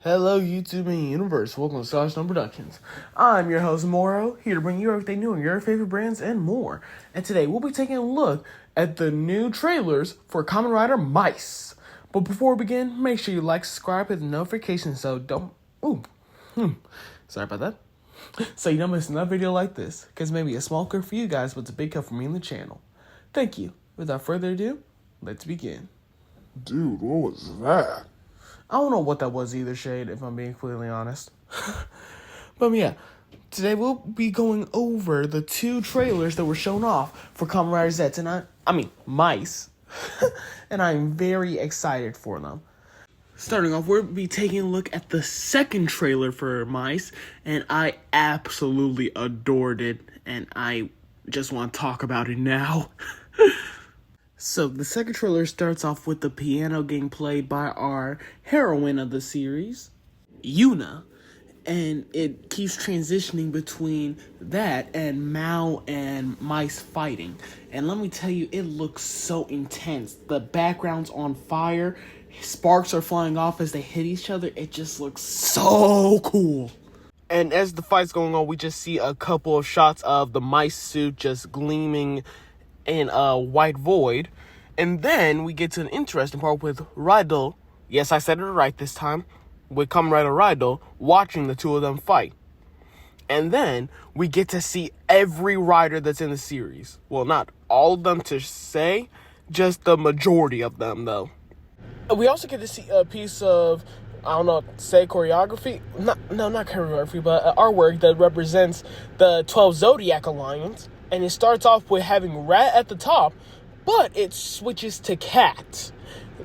Hello, YouTube and universe. Welcome to Slash No Productions. I'm your host, Morro, here to bring you everything new on your favorite brands and more. And today, we'll be taking a look at the new trailers for Kamen Rider My-th. But before we begin, make sure you like, subscribe, hit the notification so don't... Sorry about that. So you don't miss another video like this, because maybe a small cut for you guys, but it's a big cut for me and the channel. Thank you. Without further ado, let's begin. Dude, what was that? I don't know what that was either, Shade, if I'm being completely honest. But yeah, today we'll be going over the two trailers that were shown off for Kamen Rider Z, and My-th. And I'm very excited for them. Starting off, we'll be taking a look at the second trailer for My-th, and I absolutely adored it, and I just want to talk about it now. So, the second trailer starts off with the piano getting played by our heroine of the series, Yuna. And it keeps transitioning between that and Mao and My-th fighting. And let me tell you, it looks so intense. The background's on fire, sparks are flying off as they hit each other. It just looks so cool. And as the fight's going on, we just see a couple of shots of the My-th suit just gleaming in a white void. And then we get to an interesting part with Rydell. Yes, I said it right this time. With Kamen Rider Rydell watching the two of them fight. And then we get to see every rider that's in the series. Well, not all of them to say, just the majority of them though. We also get to see a piece of, choreography. Not choreography, but artwork that represents the 12 Zodiac Alliance. And it starts off with having Rat at the top, but it switches to Cat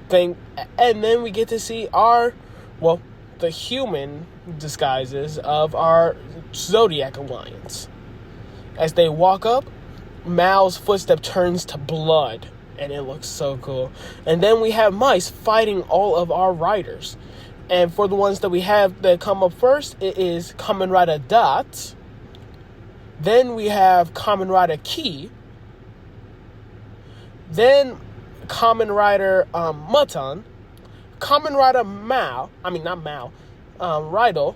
thing. And then we get to see the human disguises of our Zodiac Alliance. As they walk up, Mao's footstep turns to blood, and it looks so cool. And then we have My-th fighting all of our riders. And for the ones that we have that come up first, it is Kamen Rider Dot. Then we have Kamen Rider Ki. Then Kamen Rider Mutton. Kamen Rider Rydell.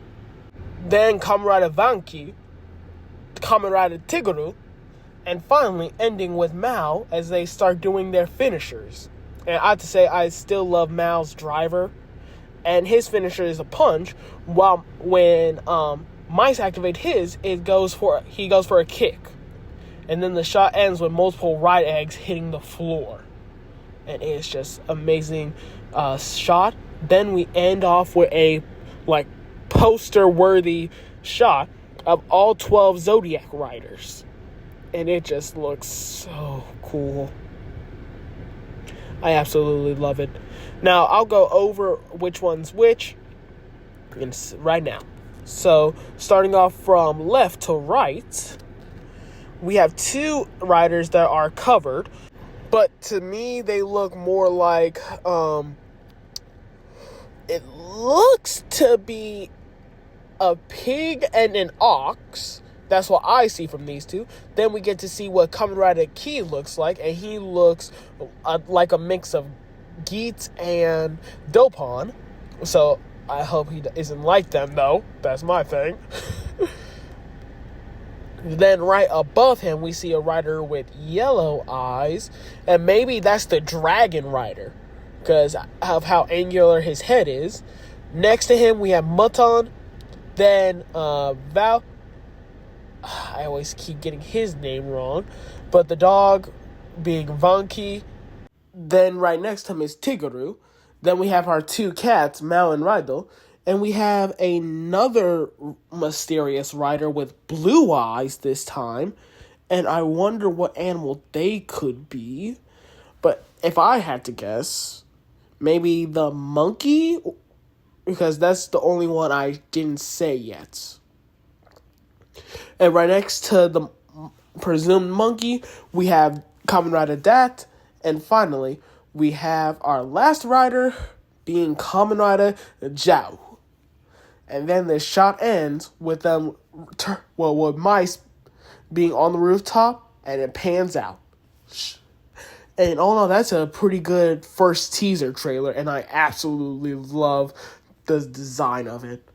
Then Kamen Rider Vanki. Kamen Rider Tiguru. And finally ending with Mao as they start doing their finishers. And I have to say, I still love Mao's driver. And his finisher is a punch, while when My-th activate his, he goes for a kick. And then the shot ends with multiple ride eggs hitting the floor. And it's just amazing shot. Then we end off with a poster-worthy shot of all 12 Zodiac riders. And it just looks so cool. I absolutely love it. Now, I'll go over which one's which right now. So, starting off from left to right, we have two riders that are covered, but to me, they look more like, it looks to be a pig and an ox. That's what I see from these two. Then we get to see what Kamen Rider Ki looks like, and he looks like a mix of Geats and Dopon. So, I hope he isn't like them, though. That's my thing. Then right above him, we see a rider with yellow eyes. And maybe that's the Dragon Rider, because of how angular his head is. Next to him, we have Mutton. Then Val. I always keep getting his name wrong. But the dog being Vanki. Then right next to him is Tiguru. Then we have our two cats, Mao and Rydell. And we have another mysterious rider with blue eyes this time. And I wonder what animal they could be. But if I had to guess, maybe the monkey? Because that's the only one I didn't say yet. And right next to the presumed monkey, we have Kamen Rider Dat. And finally, we have our last rider being Kamen Rider Zhao. And then the shot ends with them, with My-th being on the rooftop, and it pans out. And all in all, that's a pretty good first teaser trailer, and I absolutely love the design of it.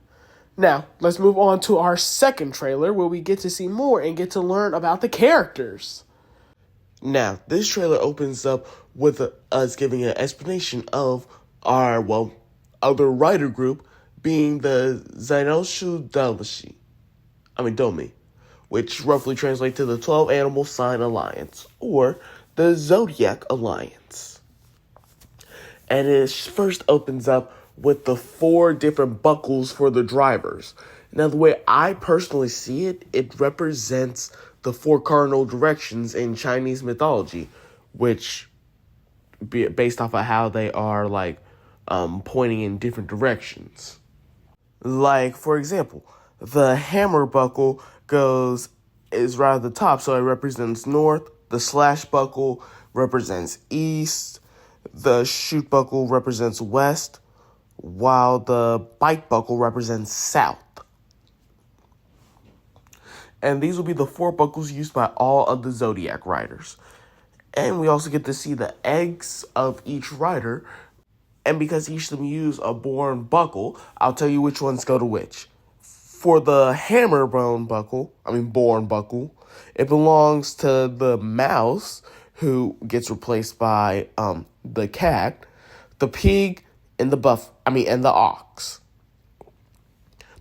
Now, let's move on to our second trailer where we get to see more and get to learn about the characters. Now, this trailer opens up with us giving an explanation of our, other rider group being the Zainoshu Domi, which roughly translates to the 12 Animal Sign Alliance, or the Zodiac Alliance. And it first opens up with the 4 different buckles for the drivers. Now, the way I personally see it, it represents the 4 cardinal directions in Chinese mythology, which, based off of how they are, pointing in different directions. Like, for example, the hammer buckle is right at the top, so it represents north. The slash buckle represents east. The shoot buckle represents west, while the bike buckle represents south. And these will be the 4 buckles used by all of the Zodiac riders. And we also get to see the eggs of each rider. And because each of them use a born buckle, I'll tell you which ones go to which. For the hammer born buckle, it belongs to the mouse, who gets replaced by the cat, the pig, and the ox.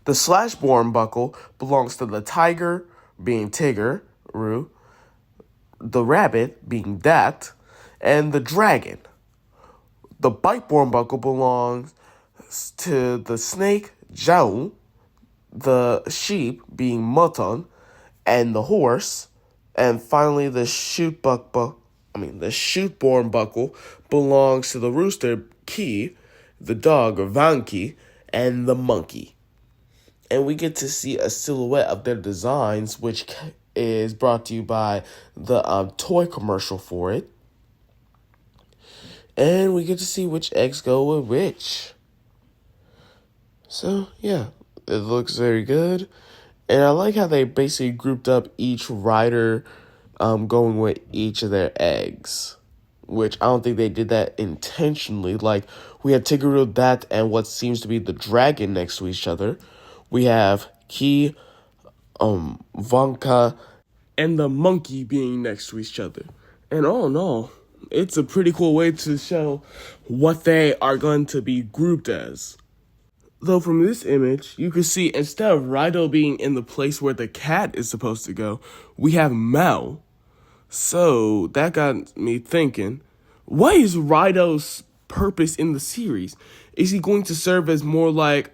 The slash-born buckle belongs to the tiger, being Tigger, Ru, the rabbit, being Dat, and the dragon. The bite-born buckle belongs to the snake, Zhao, the sheep, being Moton, and the horse. And finally, the shoot-born buckle belongs to the rooster, Ki, the dog, Vanki, and the monkey. And we get to see a silhouette of their designs, which is brought to you by the toy commercial for it. And we get to see which eggs go with which. So, yeah, it looks very good. And I like how they basically grouped up each rider going with each of their eggs, which I don't think they did that intentionally. Like, we had Tiguru, Dat, and what seems to be the dragon next to each other. We have Ki, Vanka, and the monkey being next to each other. And all in all, it's a pretty cool way to show what they are going to be grouped as. Though from this image, you can see instead of Rido being in the place where the cat is supposed to go, we have Mao. So that got me thinking, what is Rido's purpose in the series? Is he going to serve as more like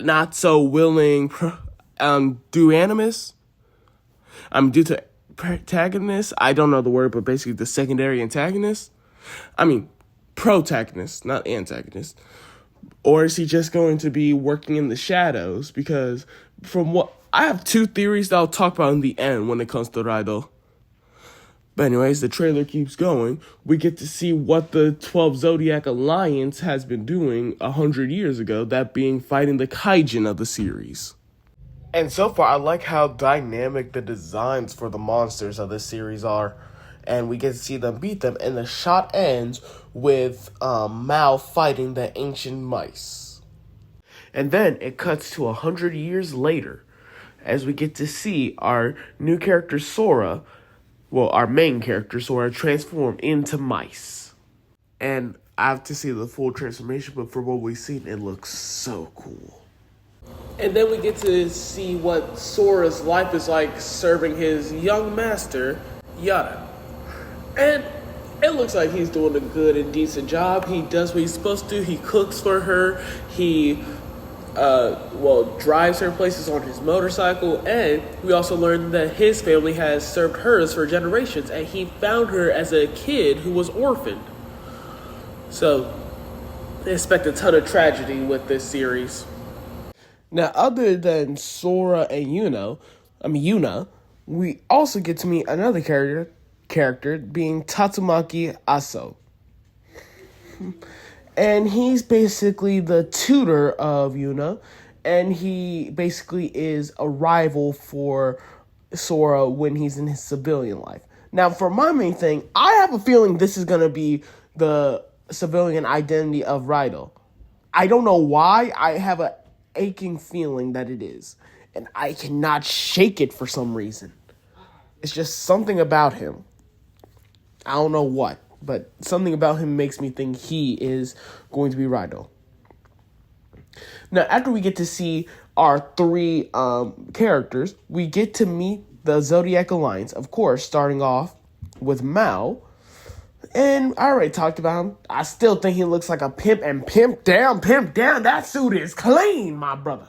not so willing duanimus? Due to protagonist? I don't know the word, but basically the secondary antagonist? Protagonist, not antagonist. Or is he just going to be working in the shadows? Because I have 2 theories that I'll talk about in the end when it comes to Raido. But anyways, the trailer keeps going. We get to see what the 12 Zodiac Alliance has been doing 100 years ago, that being fighting the Kaijin of the series. And so far, I like how dynamic the designs for the monsters of this series are. And we get to see them beat them, and the shot ends with Mao fighting the ancient mice. And then it cuts to 100 years later, as we get to see our new character Sora, our main character Sora, transform into mice. And I have to see the full transformation, but from what we've seen, it looks so cool. And then we get to see what Sora's life is like serving his young master, Yada. And it looks like he's doing a good and decent job. He does what he's supposed to. He cooks for her. He, drives her places on his motorcycle. And we also learned that his family has served hers for generations. And he found her as a kid who was orphaned. So, expect a ton of tragedy with this series. Now, other than Sora and Yuna, we also get to meet another character being Tatsumaki Aso. And he's basically the tutor of Yuna, and he basically is a rival for Sora when he's in his civilian life. Now, for my main thing, I have a feeling this is going to be the civilian identity of Raido. I don't know why. I have a aching feeling that it is. And I cannot shake it for some reason. It's just something about him. I don't know what, but something about him makes me think he is going to be Raido. Now, after we get to see our three characters, we get to meet the Zodiac Alliance. Of course, starting off with Mao. And I already talked about him. I still think he looks like a pimp, and pimp down. That suit is clean, my brother.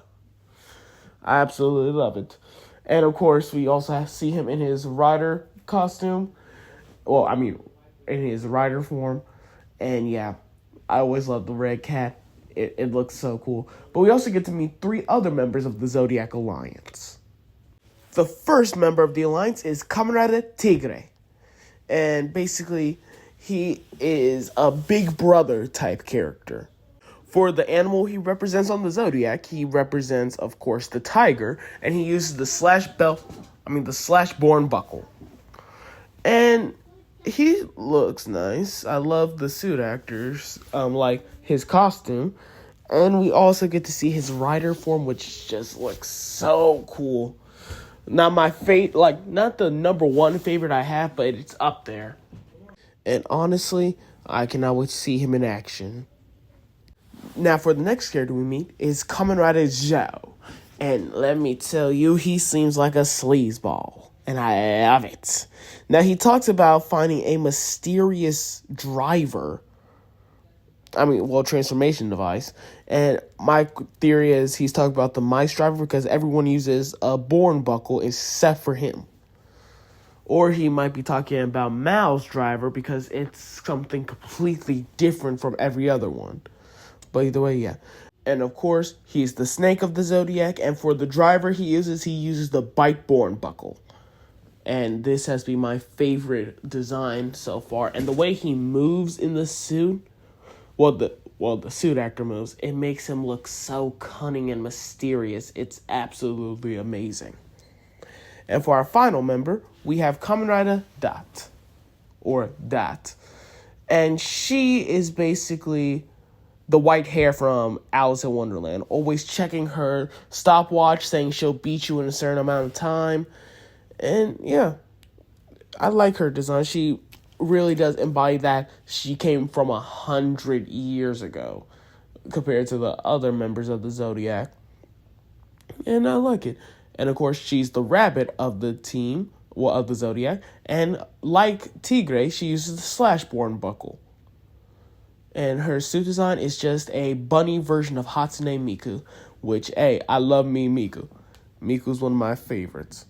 I absolutely love it. And of course, we also see him in his rider costume. Well, I mean, in his rider form. And yeah, I always love the red cat. It looks so cool. But we also get to meet three other members of the Zodiac Alliance. The first member of the Alliance is Kamen Rider Tigre. And basically, he is a big brother type character. For the animal he represents on the Zodiac, he represents, of course, the tiger. And he uses the slash born buckle. And he looks nice. I love the suit actors, like his costume. And we also get to see his rider form, which just looks so cool. Not my not the number one favorite I have, but it's up there. And honestly, I cannot wait to see him in action. Now, for the next character we meet is Kamen Rider Zhao. And let me tell you, he seems like a sleazeball. And I love it. Now, he talks about finding a mysterious transformation device. And my theory is he's talking about the mice driver because everyone uses a born buckle except for him. Or he might be talking about Mao's driver because it's something completely different from every other one. But either way, yeah. And of course, he's the snake of the Zodiac. And for the driver he uses the bite born buckle. And this has been my favorite design so far. And the way he moves in the suit, the suit actor moves, it makes him look so cunning and mysterious. It's absolutely amazing. And for our final member, we have Kamen Rider Dot. Or Dat. And she is basically the white hair from Alice in Wonderland. Always checking her stopwatch, saying she'll beat you in a certain amount of time. And yeah, I like her design. She really does embody that she came from 100 years ago compared to the other members of the Zodiac. And I like it. And of course, she's the rabbit of the team, of the Zodiac. And like Tigre, she uses the slash-born buckle. And her suit design is just a bunny version of Hatsune Miku, which, hey, I love me Miku. Miku's one of my favorites.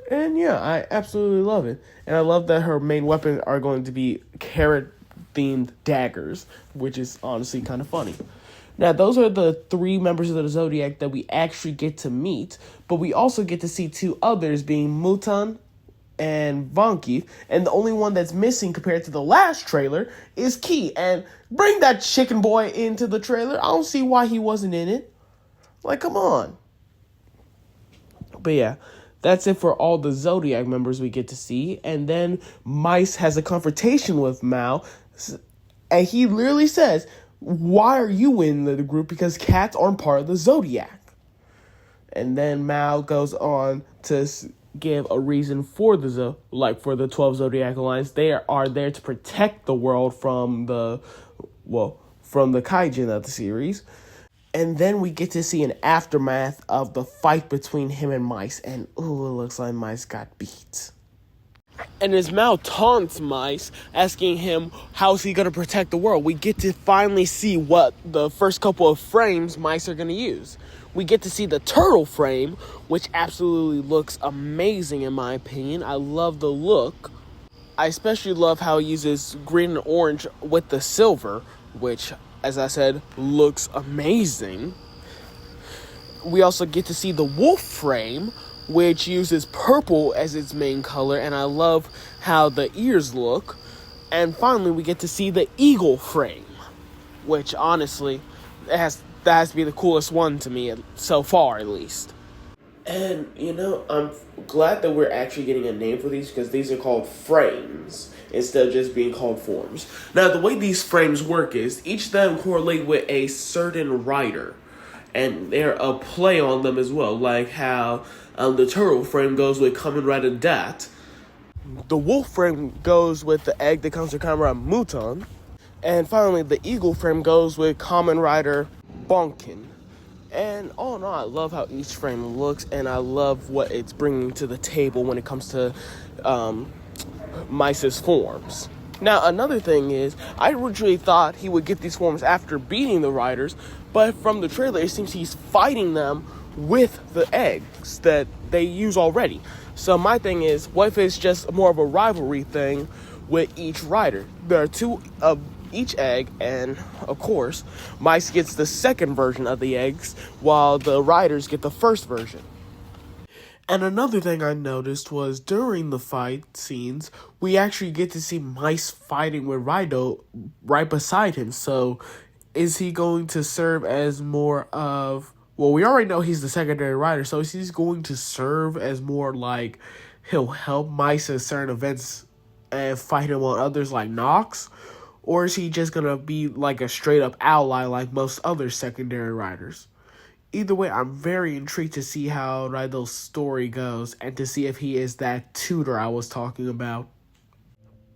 And yeah, I absolutely love it. And I love that her main weapons are going to be carrot-themed daggers, which is honestly kind of funny. Now, those are the three members of the Zodiac that we actually get to meet, but we also get to see two others, being Mutan and Vankeith, and the only one that's missing compared to the last trailer is Key. And bring that chicken boy into the trailer. I don't see why he wasn't in it. Like, come on. But yeah, that's it for all the Zodiac members we get to see. And then Mice has a confrontation with Mao, and he literally says, why are you in the group? Because cats aren't part of the Zodiac. And then Mao goes on to give a reason for the 12 Zodiac Alliance. They are there to protect the world from the kaijin of the series. And then we get to see an aftermath of the fight between him and Mice. And ooh, it looks like Mice got beat. And as Mao taunts Mice, asking him how's he going to protect the world, we get to finally see what the first couple of frames Mice are going to use. We get to see the turtle frame, which absolutely looks amazing in my opinion. I love the look. I especially love how he uses green and orange with the silver, which, as I said, looks amazing. We also get to see the wolf frame, which uses purple as its main color, and I love how the ears look. And finally, we get to see the eagle frame, which honestly, that has to be the coolest one to me, so far at least. And, I'm glad that we're actually getting a name for these, because these are called frames. instead of just being called forms. Now, the way these frames work is each of them correlate with a certain rider, and they're a play on them as well, like how the turtle frame goes with Kamen Rider My-th. The wolf frame goes with the egg that comes with Kamen Rider Mouton. And finally, the eagle frame goes with Kamen Rider Bonkin. And all in all, I love how each frame looks, and I love what it's bringing to the table when it comes to My-th's forms. Now, another thing is, I originally thought he would get these forms after beating the riders, but from the trailer, it seems he's fighting them with the eggs that they use already. So my thing is, what if it's just more of a rivalry thing with each rider? There are two of each egg, and of course, My-th gets the second version of the eggs, while the riders get the first version. And another thing I noticed was during the fight scenes, we actually get to see My-th fighting with Rido right beside him. So is he going to serve as more of... Well, we already know he's the secondary rider, so is he going to serve as more like he'll help My-th at certain events and fight him on others like Nox? Or is he just going to be like a straight-up ally like most other secondary riders? Either way, I'm very intrigued to see how Rido's story goes and to see if he is that tutor I was talking about.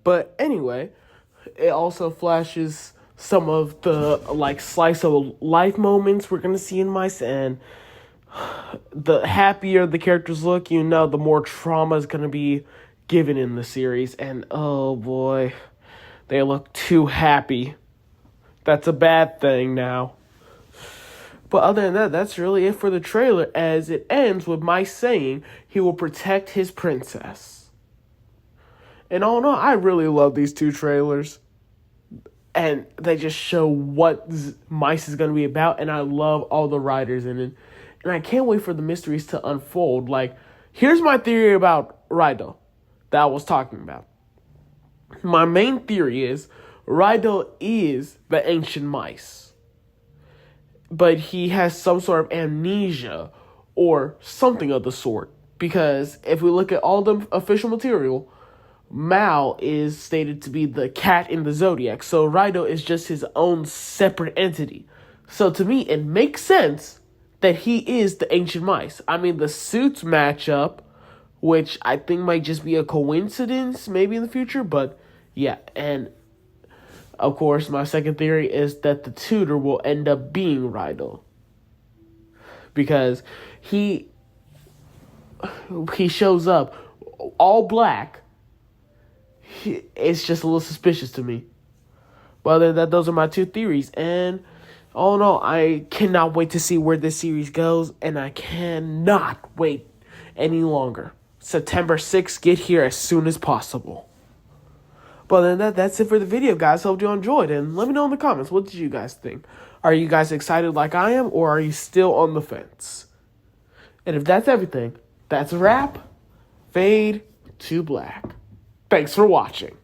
But anyway, it also flashes some of the like slice of life moments we're going to see in My-th, and the happier the characters look, the more trauma is going to be given in the series. And oh boy, they look too happy. That's a bad thing now. But other than that, that's really it for the trailer, as it ends with My saying he will protect his princess. And all in all, I really love these two trailers. And they just show what My-th is going to be about, and I love all the riders in it. And I can't wait for the mysteries to unfold. Like, here's my theory about Rido that I was talking about. My main theory is Rido is the ancient My-th, but he has some sort of amnesia or something of the sort. Because if we look at all the official material, Mao is stated to be the cat in the zodiac, so Rido is just his own separate entity. So to me, it makes sense that he is the ancient My-th. I mean, the suits match up, which I think might just be a coincidence, maybe in the future, but yeah. And of course, my second theory is that the tutor will end up being Rido, because he shows up all black. It's just a little suspicious to me. But other than that, those are my two theories. And all in all, I cannot wait to see where this series goes, and I cannot wait any longer. September 6th, get here as soon as possible. But other than that, that's it for the video, guys. Hope you enjoyed, and let me know in the comments, what did you guys think? Are you guys excited like I am, or are you still on the fence? And if that's everything, that's a wrap. Fade to black. Thanks for watching.